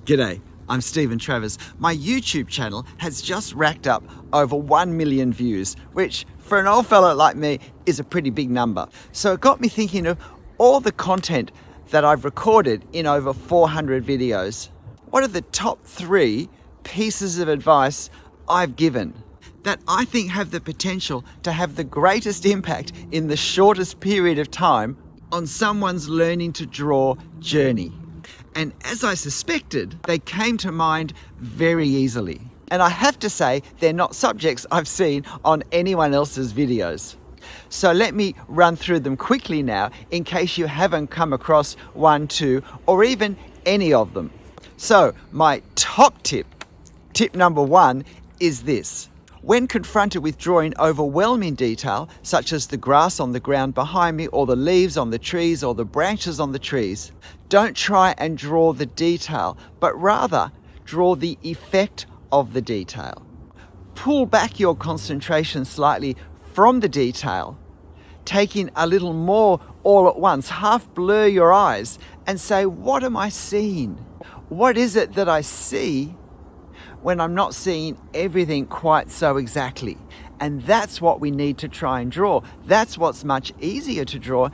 G'day, I'm Stephen Travers. My YouTube channel has just racked up over 1 million views, which for an old fella like me is a pretty big number. So it got me thinking of all the content that I've recorded in over 400 videos. What are the top 3 pieces of advice I've given that I think have the potential to have the greatest impact in the shortest period of time on someone's learning to draw journey? And as I suspected, they came to mind very easily. And I have to say, they're not subjects I've seen on anyone else's videos. So let me run through them quickly now, in case you haven't come across 1, 2, or even any of them. So my top tip number 1 is this. When confronted with drawing overwhelming detail, such as the grass on the ground behind me, or the leaves on the trees, or the branches on the trees, don't try and draw the detail, but rather draw the effect of the detail. Pull back your concentration slightly from the detail, taking a little more all at once. Half blur your eyes and say, what am I seeing? What is it that I see when I'm not seeing everything quite so exactly? And that's what we need to try and draw. That's what's much easier to draw.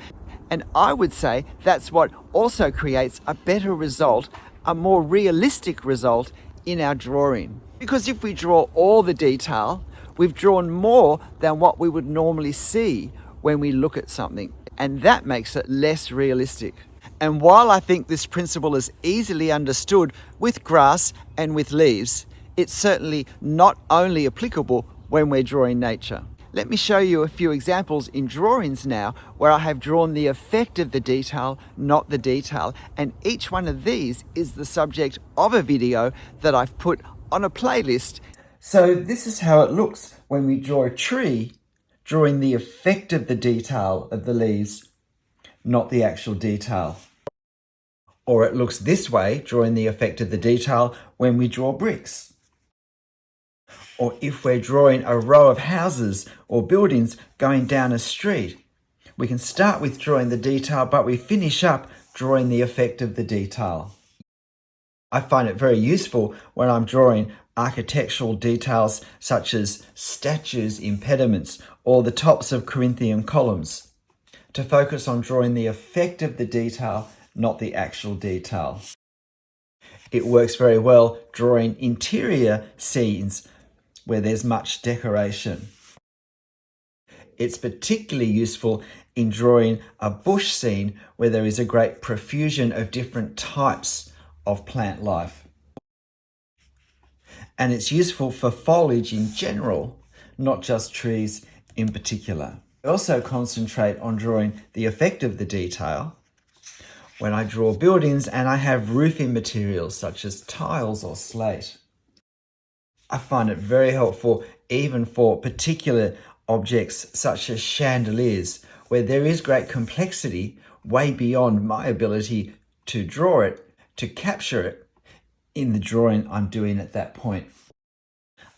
And I would say that's what also creates a better result, a more realistic result in our drawing. Because if we draw all the detail, we've drawn more than what we would normally see when we look at something. And that makes it less realistic. And while I think this principle is easily understood with grass and with leaves, it's certainly not only applicable when we're drawing nature. Let me show you a few examples in drawings now where I have drawn the effect of the detail, not the detail. And each one of these is the subject of a video that I've put on a playlist. So this is how it looks when we draw a tree, drawing the effect of the detail of the leaves, not the actual detail. Or it looks this way, drawing the effect of the detail when we draw bricks. Or if we're drawing a row of houses or buildings going down a street, we can start with drawing the detail, but we finish up drawing the effect of the detail. I find it very useful when I'm drawing architectural details such as statues, impediments, or the tops of Corinthian columns, to focus on drawing the effect of the detail, not the actual detail. It works very well drawing interior scenes where there's much decoration. It's particularly useful in drawing a bush scene where there is a great profusion of different types of plant life. And it's useful for foliage in general, not just trees in particular. I also concentrate on drawing the effect of the detail when I draw buildings and I have roofing materials such as tiles or slate. I find it very helpful even for particular objects such as chandeliers, where there is great complexity way beyond my ability to draw it, to capture it in the drawing I'm doing at that point.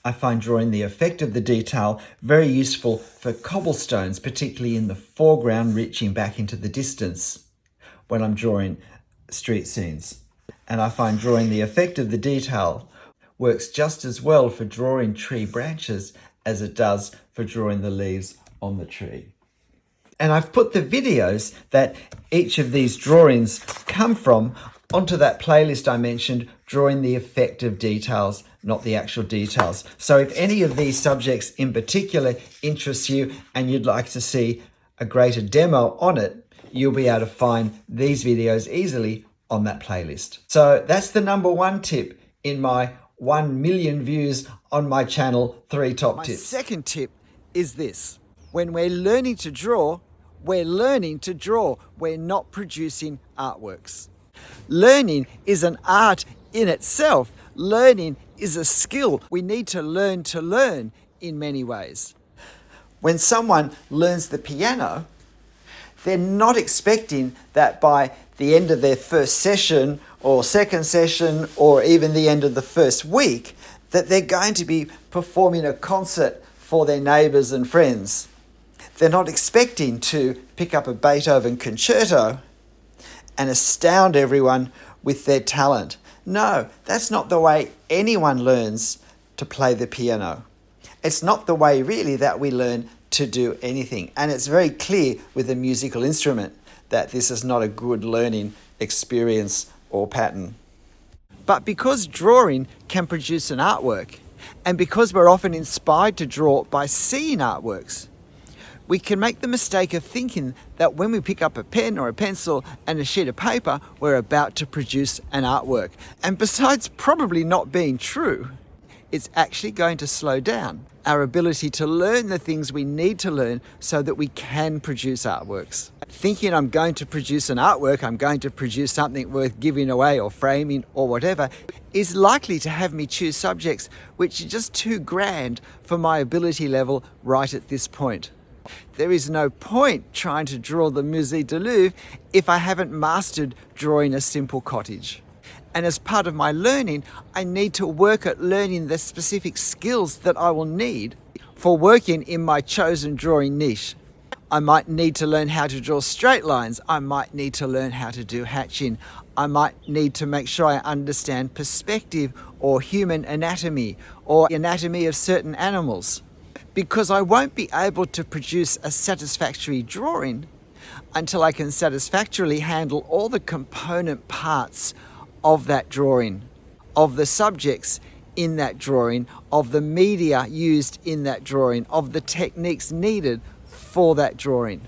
I find drawing the effect of the detail very useful for cobblestones, particularly in the foreground reaching back into the distance when I'm drawing street scenes. And I find drawing the effect of the detail works just as well for drawing tree branches as it does for drawing the leaves on the tree. And I've put the videos that each of these drawings come from onto that playlist I mentioned, drawing the effect of details, not the actual details. So if any of these subjects in particular interests you and you'd like to see a greater demo on it, you'll be able to find these videos easily on that playlist. So that's the number 1 tip in my 1 million views on my channel, 3 top tips. My second tip is this. When we're learning to draw, we're learning to draw. We're not producing artworks. Learning is an art in itself. Learning is a skill. We need to learn in many ways. When someone learns the piano, they're not expecting that by the end of their first session or second session or even the end of the first week that they're going to be performing a concert for their neighbours and friends. They're not expecting to pick up a Beethoven concerto and astound everyone with their talent. No, that's not the way anyone learns to play the piano. It's not the way really that we learn to do anything. And it's very clear with a musical instrument that this is not a good learning experience or pattern. But because drawing can produce an artwork, and because we're often inspired to draw by seeing artworks, we can make the mistake of thinking that when we pick up a pen or a pencil and a sheet of paper, we're about to produce an artwork. And besides probably not being true, it's actually going to slow down our ability to learn the things we need to learn so that we can produce artworks. Thinking I'm going to produce an artwork, I'm going to produce something worth giving away or framing or whatever, is likely to have me choose subjects which are just too grand for my ability level right at this point. There is no point trying to draw the Musée du Louvre if I haven't mastered drawing a simple cottage. And as part of my learning, I need to work at learning the specific skills that I will need for working in my chosen drawing niche. I might need to learn how to draw straight lines. I might need to learn how to do hatching. I might need to make sure I understand perspective or human anatomy or anatomy of certain animals. Because I won't be able to produce a satisfactory drawing until I can satisfactorily handle all the component parts of that drawing, of the subjects in that drawing, of the media used in that drawing, of the techniques needed for that drawing.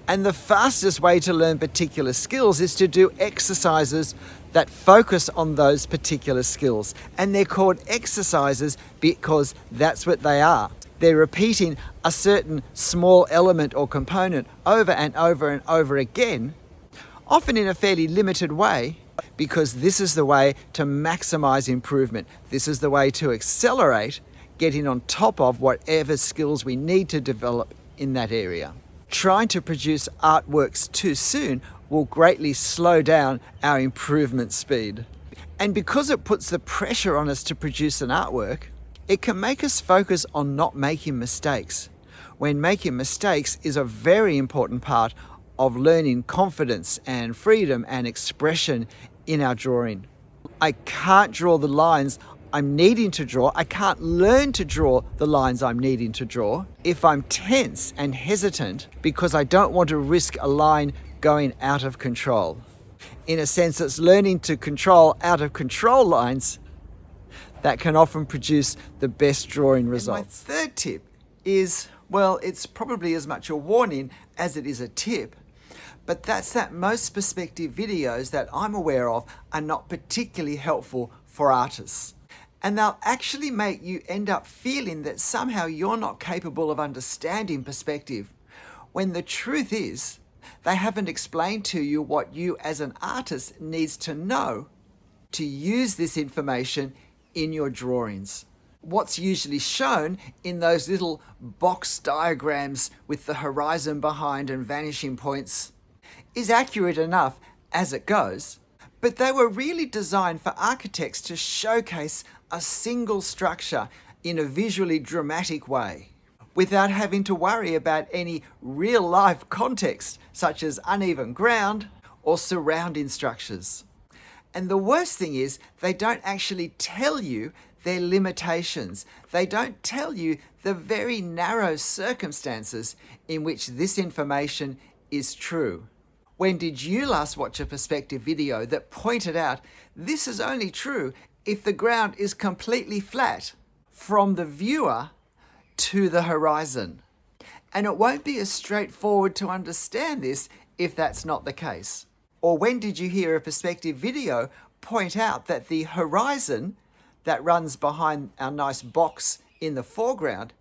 And the fastest way to learn particular skills is to do exercises that focus on those particular skills. And they're called exercises because that's what they are. They're repeating a certain small element or component over and over and over again, often in a fairly limited way, because this is the way to maximize improvement. This is the way to accelerate getting on top of whatever skills we need to develop in that area. Trying to produce artworks too soon will greatly slow down our improvement speed. And because it puts the pressure on us to produce an artwork, it can make us focus on not making mistakes, when making mistakes is a very important part of learning confidence and freedom and expression in our drawing. I can't draw the lines I'm needing to draw. I can't learn to draw the lines I'm needing to draw if I'm tense and hesitant because I don't want to risk a line going out of control. In a sense, it's learning to control out of control lines that can often produce the best drawing results. And my third tip is, well, it's probably as much a warning as it is a tip, but that's that most perspective videos that I'm aware of are not particularly helpful for artists. And they'll actually make you end up feeling that somehow you're not capable of understanding perspective, when the truth is they haven't explained to you what you as an artist needs to know to use this information in your drawings. What's usually shown in those little box diagrams with the horizon behind and vanishing points is accurate enough as it goes, but they were really designed for architects to showcase a single structure in a visually dramatic way, without having to worry about any real-life context, such as uneven ground or surrounding structures. And the worst thing is, they don't actually tell you their limitations. They don't tell you the very narrow circumstances in which this information is true. When did you last watch a perspective video that pointed out this is only true if the ground is completely flat from the viewer to the horizon? And it won't be as straightforward to understand this if that's not the case. Or when did you hear a perspective video point out that the horizon that runs behind our nice box in the foreground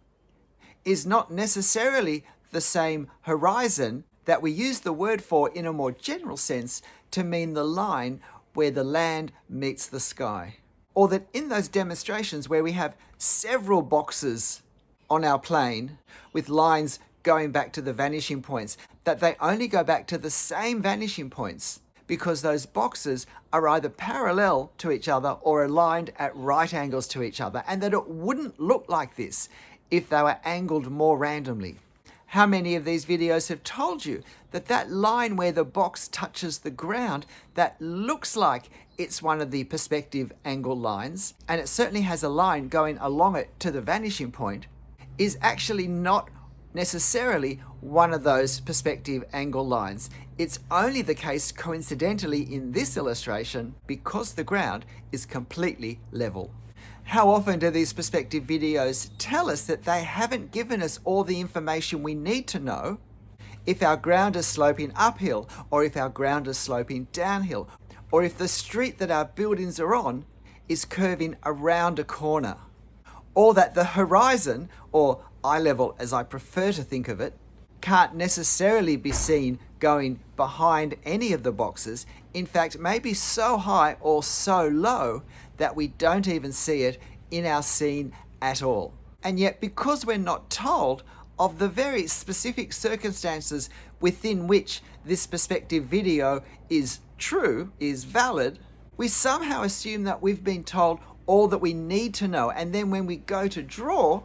is not necessarily the same horizon that we use the word for in a more general sense to mean the line where the land meets the sky? Or that in those demonstrations where we have several boxes on our plane with lines going back to the vanishing points, that they only go back to the same vanishing points because those boxes are either parallel to each other or aligned at right angles to each other, and that it wouldn't look like this if they were angled more randomly. How many of these videos have told you that that line where the box touches the ground, that looks like it's one of the perspective angle lines, and it certainly has a line going along it to the vanishing point, is actually not necessarily one of those perspective angle lines. It's only the case coincidentally in this illustration because the ground is completely level. How often do these perspective videos tell us that they haven't given us all the information we need to know if our ground is sloping uphill, or if our ground is sloping downhill, or if the street that our buildings are on is curving around a corner, or that the horizon, or eye level as I prefer to think of it, can't necessarily be seen going behind any of the boxes. In fact, maybe so high or so low that we don't even see it in our scene at all. And yet, because we're not told of the very specific circumstances within which this perspective video is true, is valid, we somehow assume that we've been told all that we need to know. And then when we go to draw,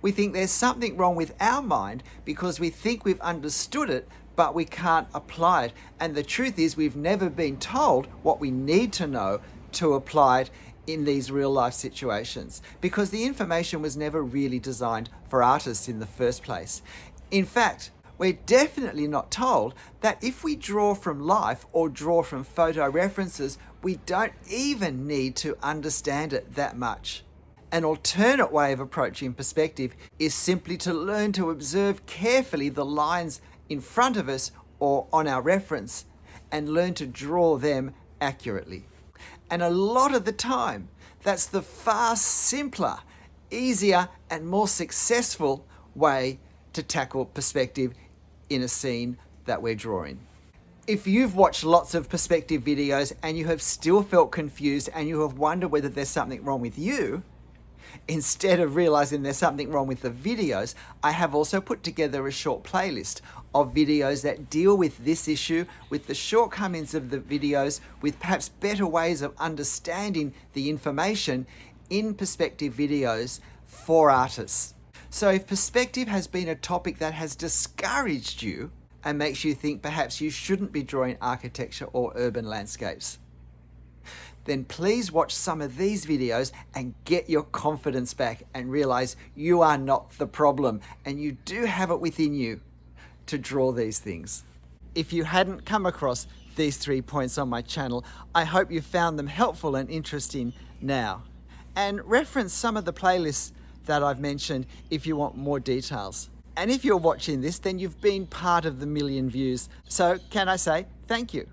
we think there's something wrong with our mind because we think we've understood it, but we can't apply it. And the truth is, we've never been told what we need to know to apply it in these real life situations, because the information was never really designed for artists in the first place. In fact, we're definitely not told that if we draw from life or draw from photo references, we don't even need to understand it that much. An alternate way of approaching perspective is simply to learn to observe carefully the lines in front of us or on our reference and learn to draw them accurately. And a lot of the time, that's the far simpler, easier, and more successful way to tackle perspective in a scene that we're drawing. If you've watched lots of perspective videos and you have still felt confused and you have wondered whether there's something wrong with you, instead of realizing there's something wrong with the videos, I have also put together a short playlist of videos that deal with this issue, with the shortcomings of the videos, with perhaps better ways of understanding the information in perspective videos for artists. So if perspective has been a topic that has discouraged you and makes you think perhaps you shouldn't be drawing architecture or urban landscapes, then please watch some of these videos and get your confidence back and realize you are not the problem and you do have it within you to draw these things. If you hadn't come across these 3 points on my channel, I hope you found them helpful and interesting now. And reference some of the playlists that I've mentioned if you want more details. And if you're watching this, then you've been part of the 1 million views. So can I say thank you?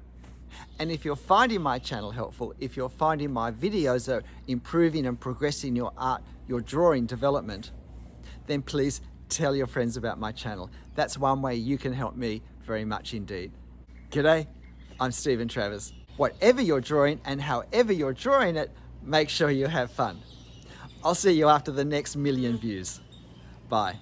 And if you're finding my channel helpful, if you're finding my videos are improving and progressing your art, your drawing development, then please tell your friends about my channel. That's one way you can help me very much indeed. G'day, I'm Stephen Travers. Whatever you're drawing and however you're drawing it, make sure you have fun. I'll see you after the next 1 million views. Bye.